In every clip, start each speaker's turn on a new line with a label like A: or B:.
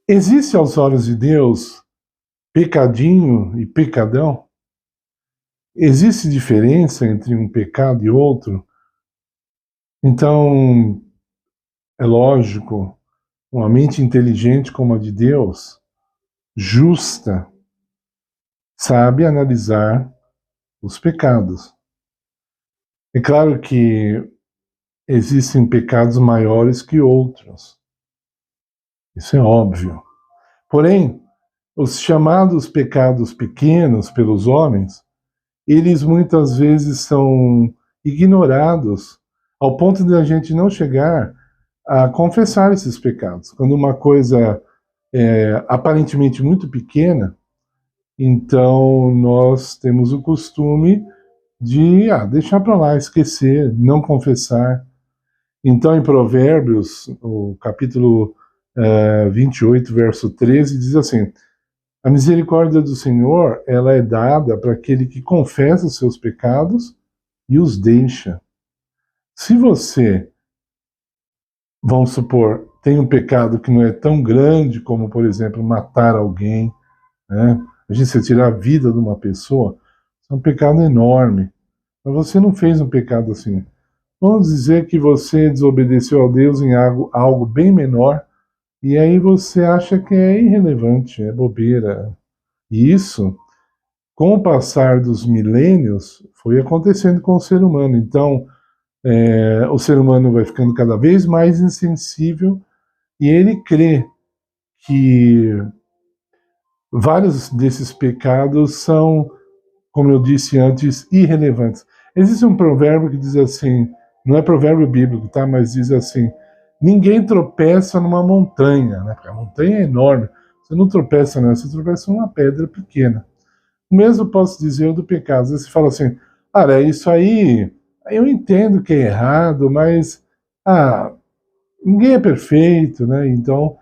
A: Existe aos olhos de Deus pecadinho e pecadão? Existe diferença entre um pecado e outro? Então, é lógico, uma mente inteligente como a de Deus, justa, sabe analisar os pecados. É claro que existem pecados maiores que outros. Isso é óbvio. Porém, os chamados pecados pequenos pelos homens, eles muitas vezes são ignorados ao ponto de a gente não chegar a confessar esses pecados. Quando uma coisa é aparentemente muito pequena, então nós temos o costume de deixar para lá, esquecer, não confessar. Então, em Provérbios, o capítulo 28, verso 13, diz assim: a misericórdia do Senhor, ela é dada para aquele que confessa os seus pecados e os deixa. Se você, vamos supor, tem um pecado que não é tão grande como, por exemplo, matar alguém, né? A gente se tirar a vida de uma pessoa, é um pecado enorme. Mas você não fez um pecado assim. Vamos dizer que você desobedeceu a Deus em algo bem menor, e aí você acha que é irrelevante, é bobeira. E isso, com o passar dos milênios, foi acontecendo com o ser humano. Então, o ser humano vai ficando cada vez mais insensível e ele crê que vários desses pecados são, como eu disse antes, irrelevantes. Existe um provérbio que diz assim, não é provérbio bíblico, tá? Mas diz assim: ninguém tropeça numa montanha, né? Porque a montanha é enorme. Você não tropeça nessa, você tropeça numa pedra pequena. O mesmo posso dizer do pecado. Você fala assim, cara, isso aí, eu entendo que é errado, mas ninguém é perfeito, né? Então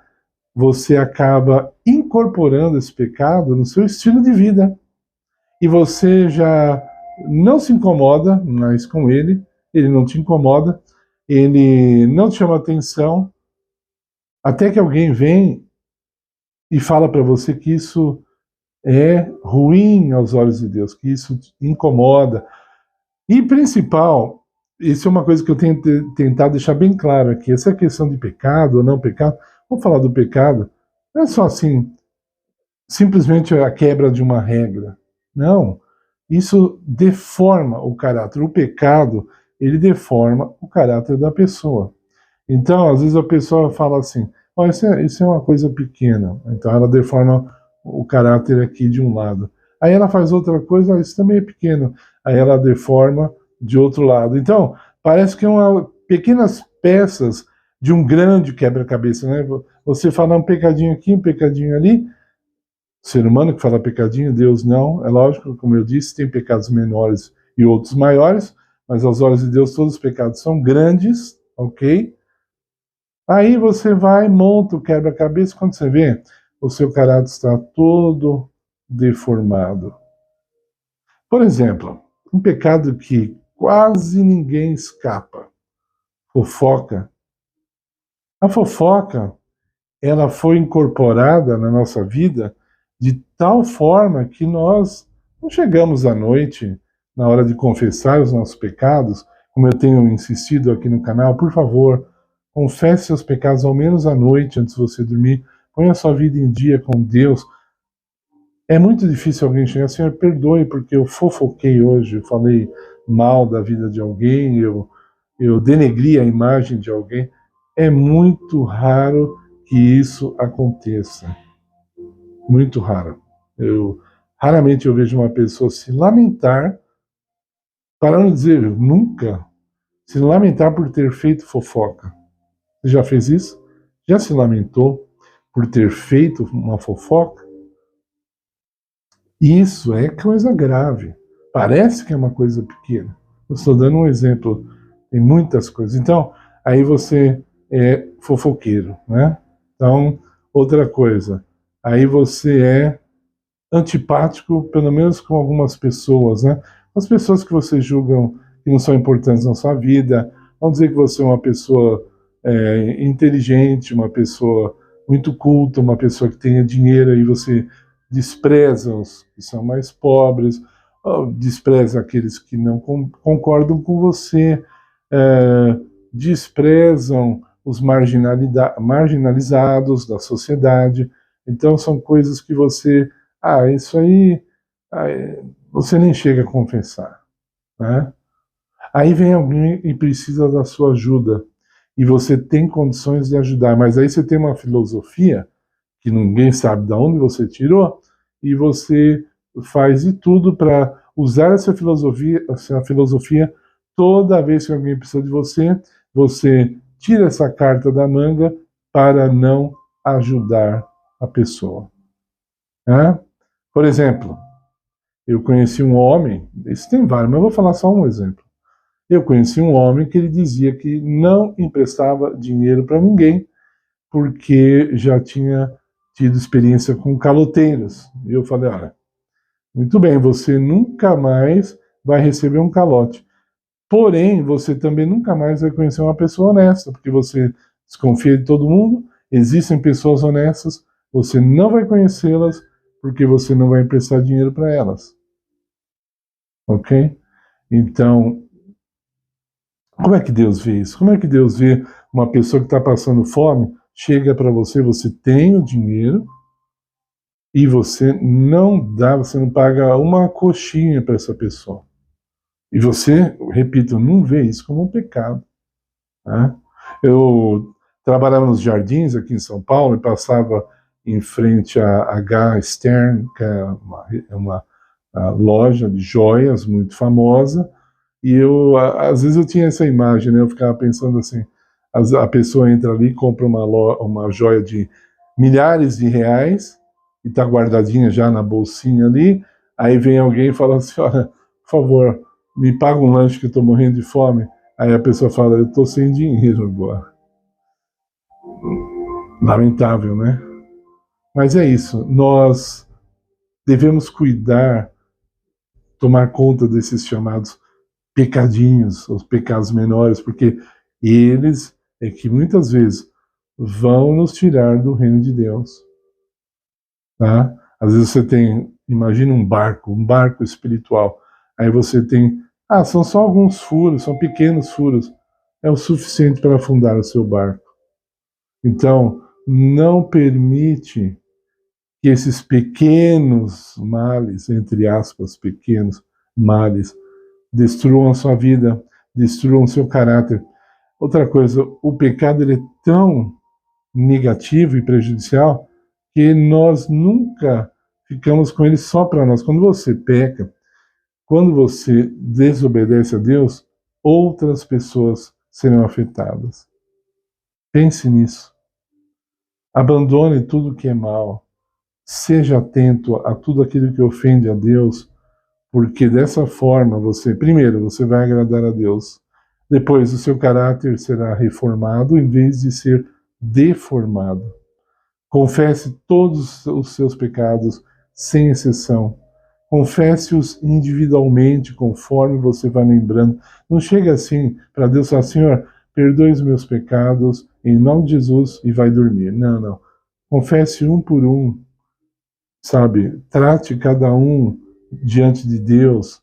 A: você acaba incorporando esse pecado no seu estilo de vida. E você já não se incomoda mais com ele não te incomoda, ele não te chama atenção, até que alguém vem e fala para você que isso é ruim aos olhos de Deus, que isso te incomoda. E principal, isso é uma coisa que eu tenho tentado deixar bem claro aqui, essa questão de pecado ou não pecado, vamos falar do pecado, não é só assim, simplesmente a quebra de uma regra. Não, isso deforma o caráter. O pecado, ele deforma o caráter da pessoa. Então, às vezes a pessoa fala assim, isso é uma coisa pequena, então ela deforma o caráter aqui de um lado. Aí ela faz outra coisa, isso também é pequeno, aí ela deforma de outro lado. Então, parece que é pequenas peças de um grande quebra-cabeça, né? Você fala um pecadinho aqui, um pecadinho ali, o ser humano que fala pecadinho, Deus não. É lógico, como eu disse, tem pecados menores e outros maiores, mas aos olhos de Deus todos os pecados são grandes, ok? Aí você vai, monta o quebra-cabeça, quando você vê, o seu caráter está todo deformado. Por exemplo, um pecado que quase ninguém escapa, fofoca. A fofoca, ela foi incorporada na nossa vida de tal forma que nós não chegamos à noite, na hora de confessar os nossos pecados, como eu tenho insistido aqui no canal, por favor, confesse seus pecados ao menos à noite, antes de você dormir, ponha a sua vida em dia com Deus. É muito difícil alguém chegar, Senhor, perdoe porque eu fofoquei hoje, eu falei mal da vida de alguém, eu denegri a imagem de alguém. É muito raro que isso aconteça. Muito raro. Raramente eu vejo uma pessoa se lamentar, para não dizer nunca, se lamentar por ter feito fofoca. Você já fez isso? Já se lamentou por ter feito uma fofoca? Isso é coisa grave. Parece que é uma coisa pequena. Eu estou dando um exemplo. Tem muitas coisas. Então, aí você é fofoqueiro, né? Então, outra coisa. Aí você é antipático, pelo menos com algumas pessoas, né? As pessoas que você julgam que não são importantes na sua vida, vão dizer que você é uma pessoa inteligente, uma pessoa, muito culta, uma pessoa que tenha dinheiro, aí você despreza os que são mais pobres, despreza aqueles que não concordam com você, desprezam os marginalizados da sociedade. Então são coisas que você, isso aí, você nem chega a confessar, né? Aí vem alguém e precisa da sua ajuda, e você tem condições de ajudar, mas aí você tem uma filosofia que ninguém sabe de onde você tirou, e você faz de tudo para usar essa filosofia toda vez que alguém precisa de você, você tira essa carta da manga para não ajudar a pessoa. Né? Por exemplo, eu conheci um homem, esse tem vários, mas eu vou falar só um exemplo. Eu conheci um homem que ele dizia que não emprestava dinheiro para ninguém, porque já tinha tido experiência com caloteiros. E eu falei, olha, muito bem, você nunca mais vai receber um calote. Porém, você também nunca mais vai conhecer uma pessoa honesta, porque você desconfia de todo mundo, existem pessoas honestas, você não vai conhecê-las, porque você não vai emprestar dinheiro para elas. Ok? Então, como é que Deus vê isso? Como é que Deus vê uma pessoa que está passando fome, chega para você, você tem o dinheiro, e você não dá, você não paga uma coxinha para essa pessoa. E você, repito, não vê isso como um pecado. Né? Eu trabalhava nos jardins aqui em São Paulo e passava em frente à H. Stern, que é uma loja de joias muito famosa, e às vezes eu tinha essa imagem, né? Eu ficava pensando assim, a pessoa entra ali, compra uma joia de milhares de reais, e está guardadinha já na bolsinha ali, aí vem alguém e fala assim, olha, por favor, me paga um lanche que eu estou morrendo de fome. Aí a pessoa fala, eu estou sem dinheiro agora. Lamentável, né? Mas é isso, nós devemos cuidar, tomar conta desses chamados pecadinhos, os pecados menores, porque eles é que muitas vezes vão nos tirar do reino de Deus. Tá? Às vezes você tem, imagina um barco espiritual, aí você tem, são só alguns furos, são pequenos furos, é o suficiente para afundar o seu barco. Então, não permite que esses pequenos males, entre aspas, pequenos males, destruam a sua vida, destruam o seu caráter. Outra coisa, o pecado ele é tão negativo e prejudicial que nós nunca ficamos com ele só para nós. Quando você peca, quando você desobedece a Deus, outras pessoas serão afetadas. Pense nisso. Abandone tudo que é mal. Seja atento a tudo aquilo que ofende a Deus, porque dessa forma você, primeiro, você vai agradar a Deus. Depois, o seu caráter será reformado em vez de ser deformado. Confesse todos os seus pecados, sem exceção. Confesse-os individualmente, conforme você vai lembrando. Não chega assim para Deus e falar, Senhor, perdoe os meus pecados, em nome de Jesus, e vai dormir. Não, não. Confesse um por um, sabe? Trate cada um diante de Deus,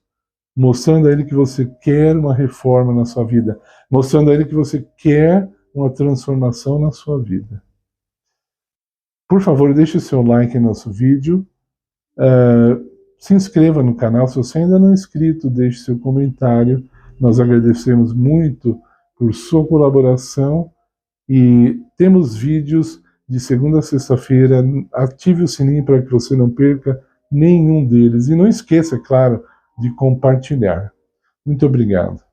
A: mostrando a Ele que você quer uma reforma na sua vida, mostrando a Ele que você quer uma transformação na sua vida. Por favor, deixe o seu like no nosso vídeo, se inscreva no canal, se você ainda não é inscrito, deixe seu comentário, nós agradecemos muito por sua colaboração, e temos vídeos de segunda a sexta-feira, ative o sininho para que você não perca nenhum deles, e não esqueça, é claro, de compartilhar. Muito obrigado.